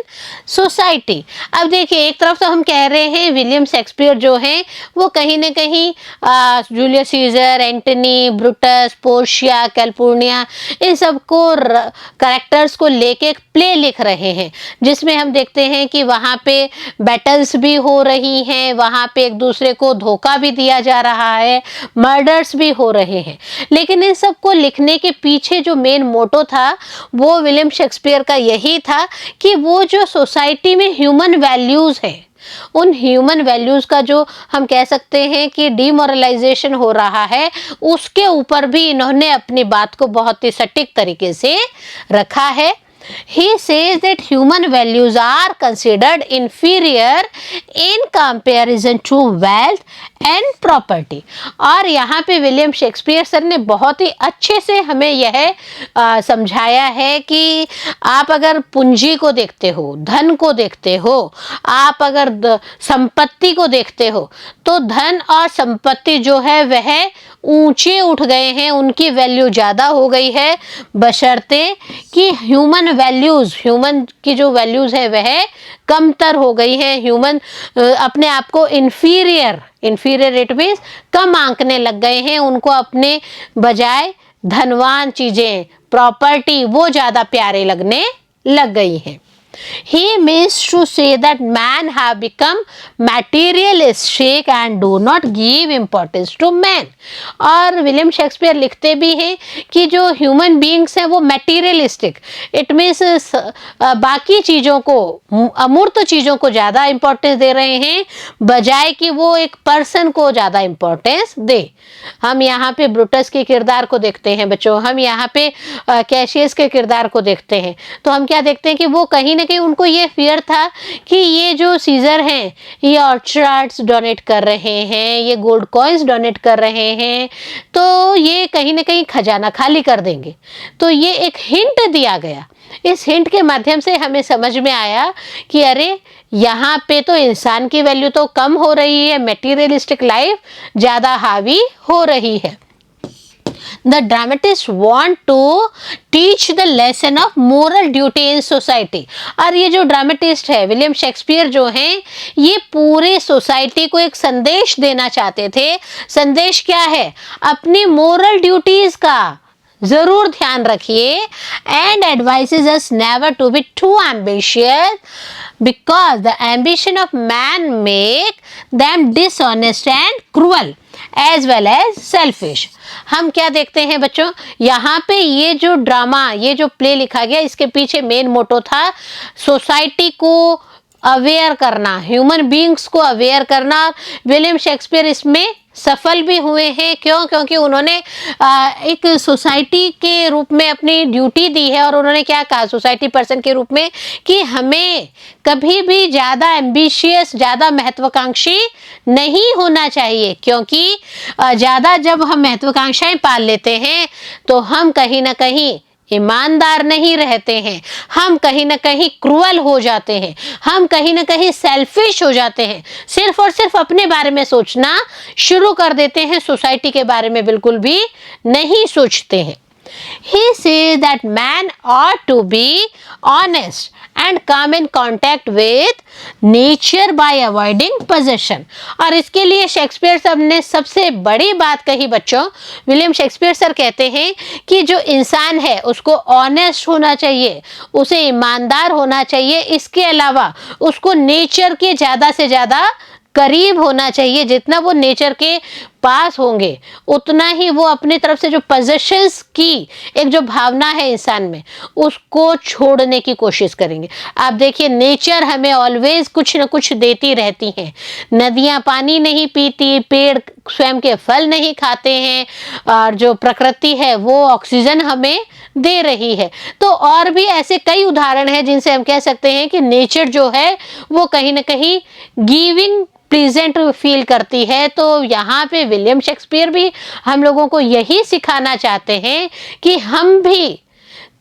society। अब देखिए, एक तरफ तो हम कह रहे हैं विलियम शेक्सपियर जो हैं वो कहीं ना कहीं Julius Caesar, Antony, Brutus, Portia, Calpurnia, इन सबको कैरेक्टर्स को लेके एक प्ले लिख रहे हैं जिसमें हम देखते हैं कि वहाँ पे बैटल्स भी हो रही हैं, वहाँ पे एक दूसरे को धोखा भी दिया जा रहा है, मर्डर्स भी हो रहे हैं। लेकिन इन सब को लिखने के पीछे जो मेन मोटो था वो विलियम शेक्सपियर का यही था कि वो जो सोसाइटी में ह्यूमन वैल्यूज है, उन ह्यूमन वैल्यूज का जो हम कह सकते हैं कि डिमोरलाइजेशन हो रहा है, उसके ऊपर भी इन्होंने अपनी बात को बहुत ही सटीक तरीके से रखा है। He says that human values are considered inferior in comparison to wealth and property। और यहाँ पे विलियम शेक्सपियर सर ने बहुत ही अच्छे से हमें यह समझाया है कि आप अगर पूंजी को देखते हो, धन को देखते हो, आप अगर संपत्ति को देखते हो, तो धन और संपत्ति जो है वह ऊंचे उठ गए हैं, उनकी वैल्यू ज़्यादा हो गई है, बशर्ते कि ह्यूमन वैल्यूज़, ह्यूमन की जो वैल्यूज़ है वह कमतर हो गई है। ह्यूमन अपने आप को इन्फीरियर इट मीन्स कम आंकने लग गए हैं, उनको अपने बजाय धनवान चीज़ें, प्रॉपर्टी, वो ज़्यादा प्यारे लगने लग गई हैं। He means to say that man have become materialistic and do not give importance to man। और विलियम शेक्सपियर लिखते भी हैं कि जो ह्यूमन बीइंग्स हैं वो मटेरियलिस्टिक, इट मीन्स बाकी चीज़ों को, अमूर्त चीज़ों को ज़्यादा इम्पोर्टेंस दे रहे हैं बजाय कि वो एक पर्सन को ज़्यादा इम्पोर्टेंस दे। हम यहाँ पे ब्रूटस के किरदार को देखते हैं बच्चों, हम यहाँ पे कैशियस के किरदार को देखते हैं, तो हम क्या देखते हैं कि वो कहीं ना कहीं उनको ये फियर था कि ये जो सीजर हैं ये ऑर्चार्ड्स डोनेट कर रहे हैं, ये गोल्ड कॉइन्स डोनेट कर रहे हैं, तो ये कहीं ना कहीं खजाना खाली कर देंगे। तो ये एक हिंट दिया गया। इस हिंट के माध्यम से हमें समझ में आया कि अरे यहाँ पे तो इंसान की वैल्यू तो कम हो रही है, मटेरियलिस्टिक लाइफ ज़्यादा हावी हो रही है। The dramatists want to teach the lesson of moral duty in society। और ये जो ड्रामेटिस्ट है विलियम शेक्सपियर जो हैं, ये पूरे सोसाइटी को एक संदेश देना चाहते थे। संदेश क्या है? अपनी मोरल ड्यूटीज का जरूर ध्यान रखिए। And advises us never to be too ambitious because the ambition of man make them dishonest and cruel as well as selfish. हम क्या देखते हैं बच्चों, यहाँ पे ये जो ड्रामा, ये जो प्ले लिखा गया, इसके पीछे मेन मोटो था सोसाइटी को अवेयर करना, ह्यूमन बीइंग्स को अवेयर करना। विलियम शेक्सपियर इसमें सफल भी हुए हैं। क्यों? क्योंकि उन्होंने एक सोसाइटी के रूप में अपनी ड्यूटी दी है। और उन्होंने क्या कहा सोसाइटी पर्सन के रूप में कि हमें कभी भी ज़्यादा एम्बिशियस, ज़्यादा महत्वाकांक्षी नहीं होना चाहिए, क्योंकि ज़्यादा जब हम महत्वाकांक्षाएं पाल लेते हैं तो हम कहीं ना कहीं ईमानदार नहीं रहते हैं, हम कहीं ना कहीं क्रूअल हो जाते हैं, हम कहीं ना कहीं सेल्फिश हो जाते हैं, सिर्फ और सिर्फ अपने बारे में सोचना शुरू कर देते हैं, सोसाइटी के बारे में बिल्कुल भी नहीं सोचते हैं। He says that man ought to be honest and come in contact with nature by avoiding possession। और इसके लिए शेक्सपियर सर ने सबसे बड़ी बात कही बच्चों। विलियम शेक्सपियर सर कहते हैं कि जो इंसान है उसको ऑनेस्ट होना चाहिए, उसे ईमानदार होना चाहिए, इसके अलावा उसको नेचर के ज़्यादा से ज़्यादा करीब होना चाहिए। जितना वो नेचर के पास होंगे उतना ही वो अपनी तरफ से जो पोजेशंस की एक जो भावना है इंसान में, उसको छोड़ने की कोशिश करेंगे। आप देखिए नेचर हमें ऑलवेज कुछ न कुछ देती रहती हैं। नदियाँ पानी नहीं पीती, पेड़ स्वयं के फल नहीं खाते हैं, और जो प्रकृति है वो ऑक्सीजन हमें दे रही है। तो और भी ऐसे कई उदाहरण हैं जिनसे हम कह सकते हैं कि नेचर जो है वो कहीं ना कहीं गिविंग प्लीजेंट फील करती है। तो यहाँ पे विलियम शेक्सपियर भी हम लोगों को यही सिखाना चाहते हैं कि हम भी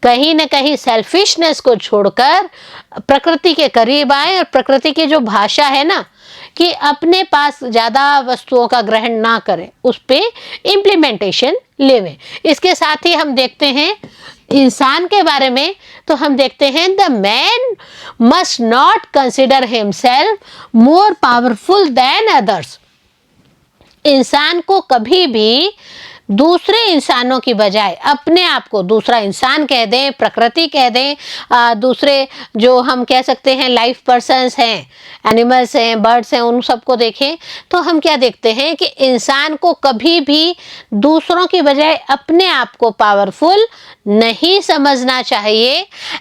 कहीं ना कहीं सेल्फिशनेस को छोड़कर प्रकृति के करीब आए, और प्रकृति की जो भाषा है ना कि अपने पास ज़्यादा वस्तुओं का ग्रहण ना करें, उस पे इम्प्लीमेंटेशन लेवें। इसके साथ ही हम देखते हैं इंसान के बारे में, तो हम देखते हैं the man must not consider himself more powerful than others. इंसान को कभी भी दूसरे इंसानों की बजाय अपने आप को दूसरा इंसान कह दें, प्रकृति कह दें, दूसरे जो हम कह सकते हैं लाइफ पर्सन्स हैं, एनिमल्स हैं, बर्ड्स हैं, उन सबको देखें तो हम क्या देखते हैं कि इंसान को कभी भी दूसरों की बजाय अपने आप को पावरफुल नहीं समझना चाहिए।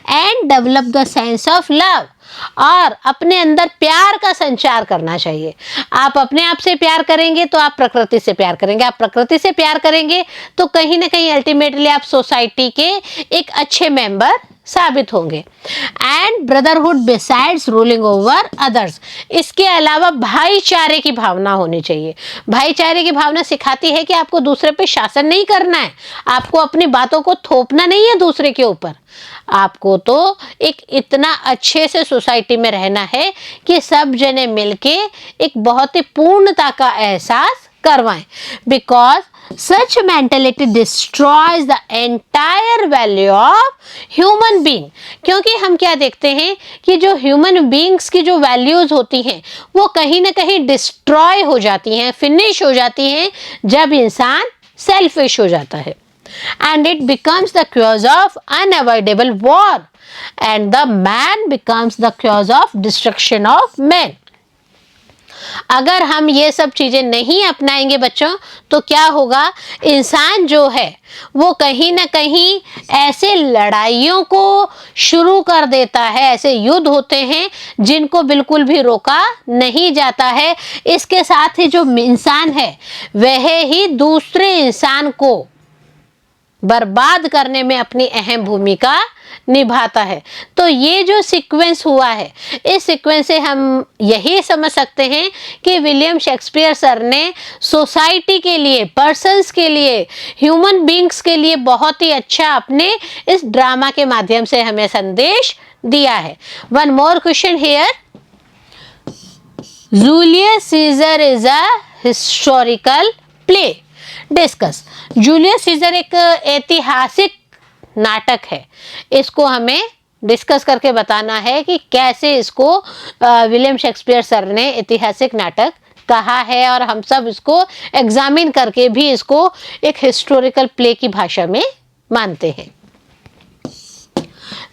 And develop the sense of love, और अपने अंदर प्यार का संचार करना चाहिए। आप अपने आप से प्यार करेंगे तो आप प्रकृति से प्यार करेंगे, आप प्रकृति से प्यार करेंगे तो कहीं ना कहीं अल्टीमेटली आप सोसाइटी के एक अच्छे मेंबर साबित होंगे। And brotherhood besides ruling over others, इसके अलावा भाईचारे की भावना होनी चाहिए। भाईचारे की भावना सिखाती है कि आपको दूसरे पे शासन नहीं करना है, आपको अपनी बातों को थोपना नहीं है दूसरे के ऊपर, आपको तो एक इतना अच्छे से सोसाइटी में रहना है कि सब जने मिलके एक बहुत ही पूर्णता का एहसास करवाएं। Because such mentality destroys the entire value of human being. क्योंकि हम क्या देखते हैं कि जो ह्यूमन बीइंग्स की जो वैल्यूज होती हैं वो कहीं ना कहीं डिस्ट्रॉय हो जाती हैं, फिनिश हो जाती हैं जब इंसान सेल्फिश हो जाता है। And it becomes the cause of unavoidable war, and the man becomes the cause of destruction of men। अगर हम ये सब चीजें नहीं अपनाएंगे बच्चों तो क्या होगा, इंसान जो है वो कहीं ना कहीं ऐसे लड़ाइयों को शुरू कर देता है, ऐसे युद्ध होते हैं जिनको बिल्कुल भी रोका नहीं जाता है। इसके साथ ही जो इंसान है वह ही दूसरे इंसान को बर्बाद करने में अपनी अहम भूमिका निभाता है। तो ये जो सीक्वेंस हुआ है, इस सीक्वेंस से हम यही समझ सकते हैं कि विलियम शेक्सपियर सर ने सोसाइटी के लिए, पर्सन्स के लिए, ह्यूमन बींग्स के लिए बहुत ही अच्छा अपने इस ड्रामा के माध्यम से हमें संदेश दिया है। One more question here, Julius Caesar is a historical play, discuss. Julius Caesar एक ऐतिहासिक नाटक है, इसको हमें डिस्कस करके बताना है कि कैसे इसको विलियम शेक्सपियर सर ने ऐतिहासिक नाटक कहा है, और हम सब इसको एग्जामिन करके भी इसको एक हिस्टोरिकल प्ले की भाषा में मानते हैं।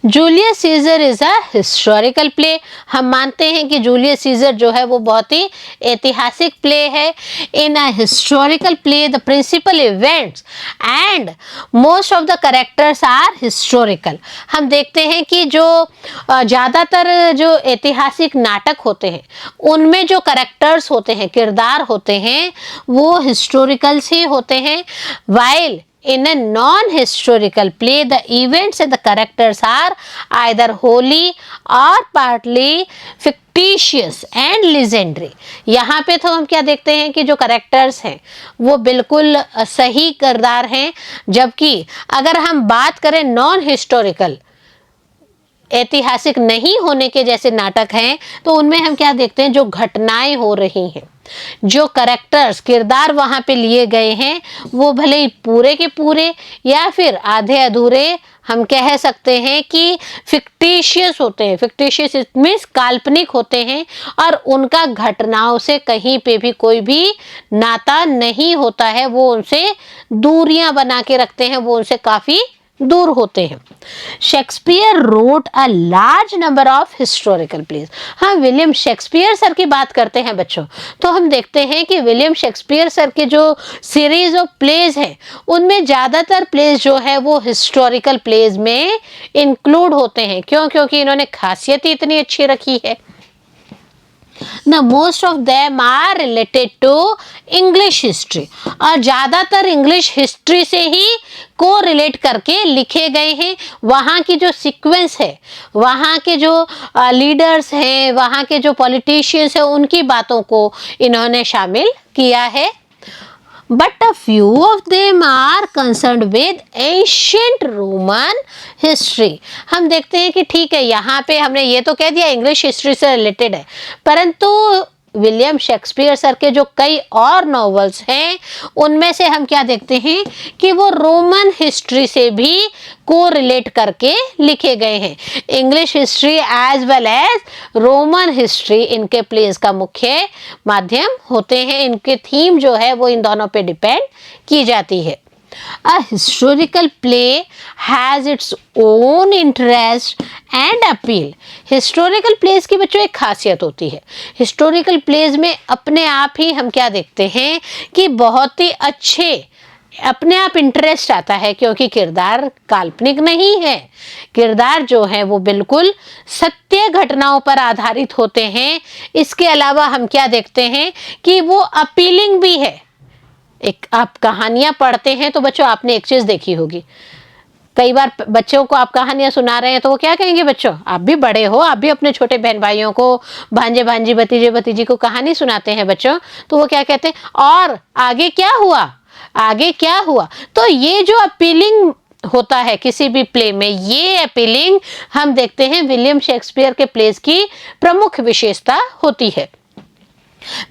Julius Caesar is a historical play, हम मानते हैं कि जूलियस सीजर जो है वो बहुत ही ऐतिहासिक प्ले है। In a historical play the principal events and most of the characters are historical. हम देखते हैं कि जो ज़्यादातर जो ऐतिहासिक नाटक होते हैं उनमें जो कैरेक्टर्स होते हैं, किरदार होते हैं, वो हिस्टोरिकल्स ही होते हैं। While in a non-historical play, the events and the characters are either wholly or partly fictitious and legendary। यहाँ पे तो हम क्या देखते हैं कि जो कैरेक्टर्स हैं वो बिल्कुल सही किरदार हैं, जबकि अगर हम बात करें नॉन हिस्टोरिकल, ऐतिहासिक नहीं होने के जैसे नाटक हैं, तो उनमें हम क्या देखते हैं, जो घटनाएं हो रही हैं, जो कैरेक्टर्स, किरदार वहाँ पे लिए गए हैं, वो भले ही पूरे के पूरे या फिर आधे अधूरे हम कह सकते हैं कि फिक्टिशियस होते हैं। फिक्टिशियस मीन्स काल्पनिक होते हैं, और उनका घटनाओं से कहीं पे भी कोई भी नाता नहीं होता है, वो उनसे दूरियां बना के रखते हैं, वो उनसे काफ़ी दूर होते हैं। Shakespeare wrote a large number of historical plays. हाँ, विलियम शेक्सपियर सर की बात करते हैं बच्चों, तो हम देखते हैं कि विलियम शेक्सपियर सर के जो सीरीज ऑफ प्लेज है उनमें ज़्यादातर प्लेज जो है वो हिस्टोरिकल प्लेज में इंक्लूड होते हैं। क्यों? क्योंकि इन्होंने खासियत ही इतनी अच्छी रखी है। Now most of them are related to English history, और ज़्यादातर इंग्लिश हिस्ट्री से ही को रिलेट करके लिखे गए हैं। वहाँ की जो सीक्वेंस है, वहाँ के जो लीडर्स हैं, वहाँ के जो पॉलिटिशियंस हैं, उनकी बातों को इन्होंने शामिल किया है। But a few of them are concerned with ancient Roman history। हम देखते हैं कि ठीक है, यहाँ पे हमने ये तो कह दिया इंग्लिश हिस्ट्री से रिलेटेड है, परंतु विलियम शेक्सपियर सर के जो कई और नॉवेल्स हैं उनमें से हम क्या देखते हैं कि वो रोमन हिस्ट्री से भी को रिलेट करके लिखे गए हैं। English history as well as Roman history इनके प्लेस का मुख्य माध्यम होते हैं। इनके थीम जो है वो इन दोनों पे डिपेंड की जाती है। A historical play has its own interest and appeal। historical plays की बच्चों एक खासियत होती है, historical plays में अपने आप ही हम क्या देखते हैं कि बहुत ही अच्छे अपने आप इंटरेस्ट आता है, क्योंकि किरदार काल्पनिक नहीं है, किरदार जो है वो बिल्कुल सत्य घटनाओं पर आधारित होते हैं। इसके अलावा हम क्या देखते हैं कि वो अपीलिंग भी है। एक आप कहानियां पढ़ते हैं तो बच्चों आपने एक चीज देखी होगी, कई बार बच्चों को आप कहानियां सुना रहे हैं तो वो क्या कहेंगे, बच्चों आप भी बड़े हो, आप भी अपने छोटे बहन भाइयों को, भांजे भांजी, भतीजे भतीजी को कहानी सुनाते हैं बच्चों, तो वो क्या कहते हैं, और आगे क्या हुआ, आगे क्या हुआ। तो ये जो अपीलिंग होता है किसी भी प्ले में, ये अपीलिंग हम देखते हैं विलियम शेक्सपियर के प्लेस की प्रमुख विशेषता होती है।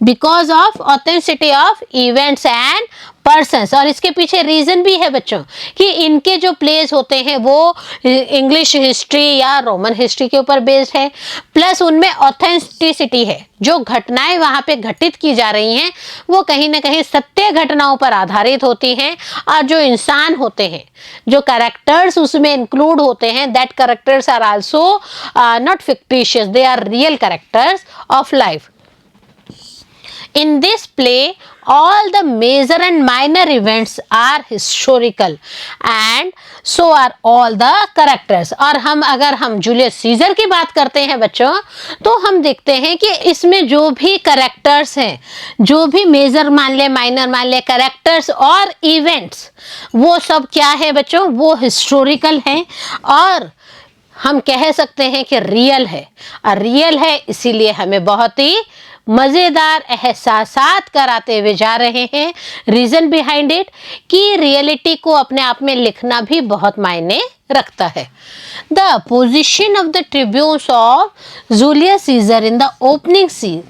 Because of authenticity of events and persons, और इसके पीछे रीजन भी है बच्चों कि इनके जो प्लेस होते हैं वो इंग्लिश हिस्ट्री या रोमन हिस्ट्री के ऊपर बेस्ड है, प्लस उनमें ऑथेंटिसिटी है, जो घटनाएं वहाँ पे घटित की जा रही हैं वो कहीं ना कहीं सत्य घटनाओं पर आधारित होती हैं, और जो इंसान होते हैं, जो कैरेक्टर्स उसमें इंक्लूड होते हैं, that characters are also not fictitious, they are real characters of life. In this play, all the major and minor events are historical and so are all the characters. और अगर हम Julius Caesar की बात करते हैं बच्चों, तो हम देखते हैं कि इसमें जो भी करेक्टर्स हैं, जो भी मेजर मान ले, माइनर मान ले, करेक्टर्स और इवेंट्स, वो सब क्या है बच्चों, वो हिस्टोरिकल हैं और हम कह सकते हैं कि रियल है। और रियल है इसीलिए हमें बहुत ही मज़ेदार एहसासात कराते हुए जा रहे हैं। रीज़न बिहाइंड इट कि रियलिटी को अपने आप में लिखना भी बहुत मायने रखता है। The position of the tribunes of Julius Caesar in the opening scene,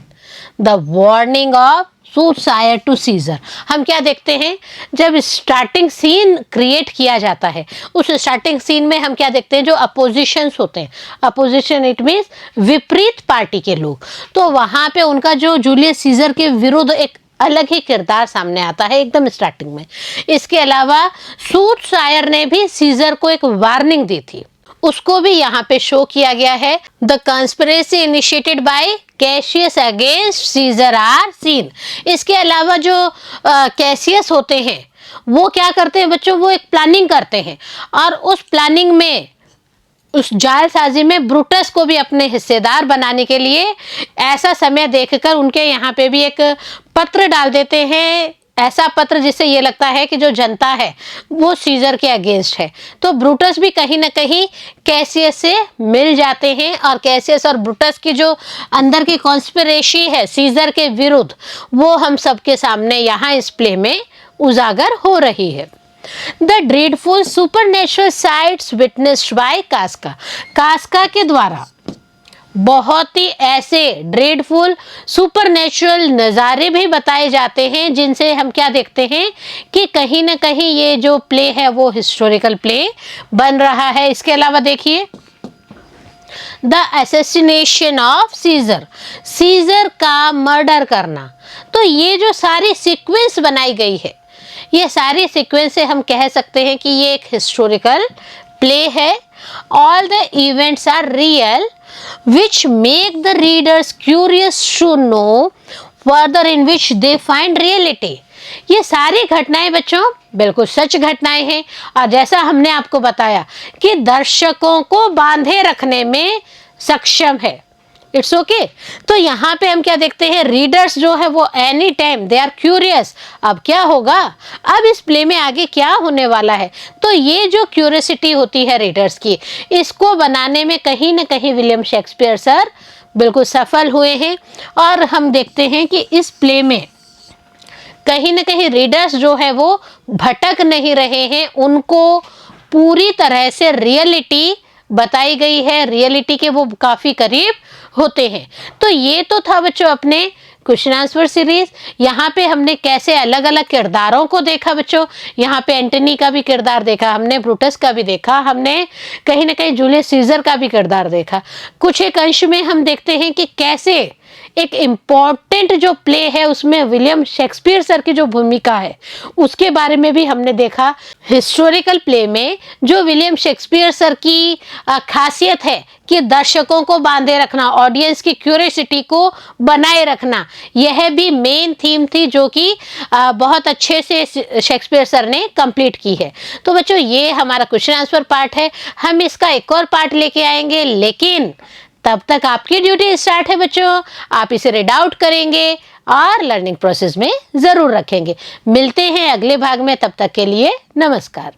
the warning of soothsayer to Caesar. हम क्या देखते हैं, जब स्टार्टिंग सीन क्रिएट किया जाता है, उस स्टार्टिंग सीन में हम क्या देखते हैं, जो अपोजिशंस होते हैं, अपोजिशन इट मीन्स विपरीत पार्टी के लोग, तो वहाँ पे उनका जो जूलियस सीजर के विरुद्ध एक अलग ही किरदार सामने आता है एकदम स्टार्टिंग में। इसके अलावा सूटसायर ने भी सीजर को एक वार्निंग दी थी, उसको भी यहाँ पे शो किया गया है। The conspiracy initiated by Cassius against Caesar are seen. इसके अलावा जो कैशियस होते हैं वो क्या करते हैं बच्चों, वो एक प्लानिंग करते हैं और उस प्लानिंग में, उस जालसाजी में ब्रूटस को भी अपने हिस्सेदार बनाने के लिए ऐसा समय देखकर उनके यहाँ पे भी एक पत्र डाल देते हैं, ऐसा पत्र जिससे ये लगता है कि जो जनता है वो सीजर के अगेंस्ट है। तो ब्रूटस भी कहीं ना कहीं कैसियस से मिल जाते हैं और कैसियस और ब्रूटस की जो अंदर की कॉन्स्पिरेसी है सीजर के विरुद्ध, वो हम सबके सामने यहाँ इस प्ले में उजागर हो रही है। The dreadful supernatural sights witnessed by Casca. Casca के द्वारा बहुत ही ऐसे ड्रेडफुल सुपरनेचुरल नज़ारे भी बताए जाते हैं जिनसे हम क्या देखते हैं कि कहीं ना कहीं ये जो प्ले है वो हिस्टोरिकल प्ले बन रहा है। इसके अलावा देखिए, the assassination of Caesar, Caesar का मर्डर करना। तो ये जो सारी सीक्वेंस बनाई गई है, ये सारी सीक्वेंस से हम कह सकते हैं कि ये एक हिस्टोरिकल प्ले है। All the events are real which make the readers curious to know further in which they find reality। ये सारी घटनाएं बच्चों बिल्कुल सच घटनाएं हैं और जैसा हमने आपको बताया कि दर्शकों को बांधे रखने में सक्षम है। It's okay. तो यहाँ पे हम क्या देखते हैं, रीडर्स जो है वो any time they are curious, अब क्या होगा, अब इस प्ले में आगे क्या होने वाला है। तो ये जो क्यूरियोसिटी होती है रीडर्स की, इसको बनाने में कहीं ना कहीं विलियम शेक्सपियर सर बिल्कुल सफल हुए हैं। और हम देखते हैं कि इस प्ले में कहीं ना कहीं रीडर्स जो है वो भटक नहीं रहे हैं, उनको पूरी तरह से रियलिटी बताई गई है, रियलिटी के वो काफ़ी करीब होते हैं। तो ये तो था बच्चों अपने क्वेश्चन आंसर सीरीज। यहाँ पे हमने कैसे अलग अलग किरदारों को देखा बच्चों, यहाँ पे एंटनी का भी किरदार देखा हमने, ब्रूटस का भी देखा हमने, कहीं ना कहीं जूलियस सीजर का भी किरदार देखा। कुछ एक अंश में हम देखते हैं कि कैसे एक इम्पॉर्टेंट जो प्ले है उसमें विलियम शेक्सपियर सर की जो भूमिका है उसके बारे में भी हमने देखा। हिस्टोरिकल प्ले में जो विलियम शेक्सपियर सर की खासियत है कि दर्शकों को बांधे रखना, ऑडियंस की क्यूरियोसिटी को बनाए रखना, यह भी मेन थीम थी जो कि बहुत अच्छे से शेक्सपियर सर ने कंप्लीट की है। तो बच्चों ये हमारा क्वेश्चन आंसर पार्ट है, हम इसका एक और पार्ट लेके आएंगे, लेकिन तब तक आपकी ड्यूटी स्टार्ट है बच्चों, आप इसे रीड आउट करेंगे और लर्निंग प्रोसेस में ज़रूर रखेंगे। मिलते हैं अगले भाग में, तब तक के लिए नमस्कार।